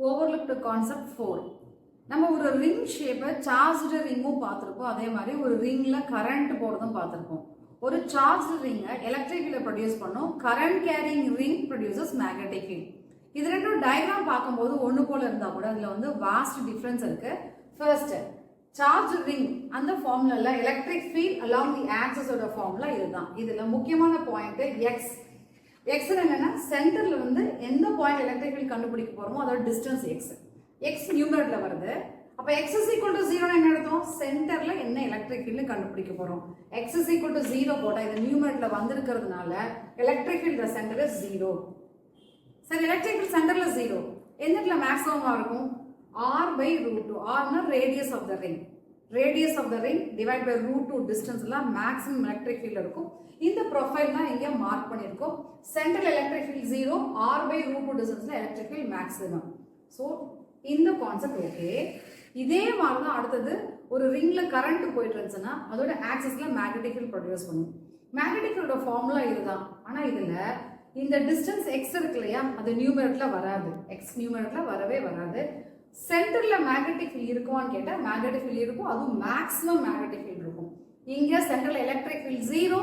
overlooked concept 4. நம்ம ஒரு ring ஷேப்பை சார்ஜ்டு ரிங்கும் பார்த்துருப்போம். அதே மாதிரி ஒரு ரிங்ல கரண்ட் போகிறதும் பார்த்துருப்போம். ஒரு சார்ஜ்டு ரிங்கை எலக்ட்ரிக் ஃபீல்டை ப்ரொடியூஸ் பண்ணும். Current carrying ring produces magnetic field. இது ரெண்டும் டயக்ராம் பார்க்கும்போது ஒன்று போல இருந்தால் கூட அதில் வந்து வாஸ்ட் டிஃப்ரென்ஸ் இருக்கு. ஃபர்ஸ்ட் சார்ஜ் ரிங் அந்த ஃபார்முலால எலக்ட்ரிக் ஃபீல்ட் அலாங் தி ஆக்சஸோட ஃபார்முலா இதுதான். இதில் முக்கியமான பாயிண்ட் எக்ஸ். எக்ஸ் என்னன்னா சென்டர்ல வந்து எந்த பாயிண்ட் எலக்ட்ரிக் ஃபீல்ட் கண்டுபிடிக்க போறோமோ அதோட டிஸ்டன்ஸ் எக்ஸ். எக்ஸ் நியூமரேட்டர்ல வருது. அப்ப எக்ஸ் இஸ் ஈக்குவல் டு 0 என்ன அர்த்தம்? சென்டர்ல என்ன எலக்ட்ரிக் ஃபீல்ட் கண்டுபிடிக்க போறோம். எக்ஸ் இஸ் ஈக்குவல் டு 0 போட்டா இது நியூமரேட்டர்ல வந்திருக்கிறதுனால எலக்ட்ரிக் ஃபீல்ட் சென்டர் இஸ் 0. சரி, எலக்ட்ரிக் ஃபீல்ட் சென்டர்ல 0 எந்த இடத்துல மேக்ஸிமமா இருக்கும்? r by root 2. r னா radius of the ring. radius of the ring divided by root 2 டிஸ்டன்ஸ்ல மேக்ஸிமம் எலக்ட்ரிக் ஃபீல்ட் இருக்கும். இந்த ப்ரொஃபைல் தான் இங்க மார்க் பண்ணிருக்கோம். Central electric field 0, r by root 2 டிஸ்டன்ஸ்ல எலக்ட்ரிக் ஃபீல்ட் மேக்ஸிமம். சோ இந்த கான்செப்ட் ஓகே. இதே மாதிரி தான் அடுத்தது ஒரு ரிங்ல கரண்ட் போயிட்டு இருந்துச்சுன்னா அதோட ஆக்சிஸ்ல மேக்னெட்டிக் ஃபீல்ட் ப்ரொடியூஸ் பண்ணும். மேக்னெட்டிக் ஃபீல்டோட ஃபார்முலா இதுதான். ஆனா இதுல இந்த டிஸ்டன்ஸ் எக்ஸ் இருக்கு இல்லையா, அது நியூமரேட்டர்ல வராது. எக்ஸ் நியூமரேட்டர்ல வரவே வராது. சென்டர்ல மேக்னெட்டிக் ஃபீல்ட் இருக்குமான்னு கேட்டா மேக்னெட்டிக் ஃபீல்ட் இருக்கும். அதுவும் மேக்ஸிமம் மேக்னெட்டிக் ஃபீல்ட் இருக்கும். இங்க central electric field 0,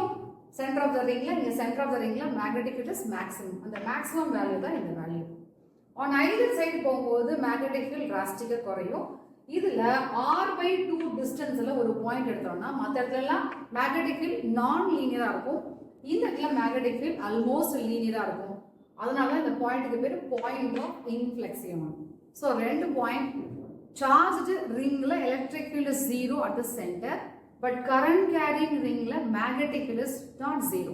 centre of the ரிங்ல இங்க சென்டர் ஆஃப் த ரிங்ல மேக்னெட்டிக் ஃபீல்ட் இஸ் மேக்ஸிமம். அந்த மேக்ஸிமம் வேல்யூ தான் இந்த வேல்யூ. ஆன் ஐதர் சைடு போகும்போது மேக்னெட்டிக் ஃபீல்ட் டிராஸ்டிக்கா குறையும். இதுல r by 2 டிஸ்டன்ஸ்ல ஒரு பாயிண்ட் எடுத்தோம்னா மற்ற இடத்துல எல்லாம் மேக்னெட்டிக் ஃபீல்ட் நான் லீனியரா இருக்கும். இந்த இடத்துல மேக்னெட்டிக் ஃபீல்ட் ஆல்மோஸ்ட் லீனியரா இருக்கும். அதனால இந்த பாயிண்ட்க்கு பேரு பாயிண்ட் ஆஃப் இன்ஃப்ளெக்ஷன். சோ ரெண்டு பாயிண்ட். சார்ஜ்டு ரிங்ல electric field is 0 at the center, but current carrying ringல magnetic field is not 0.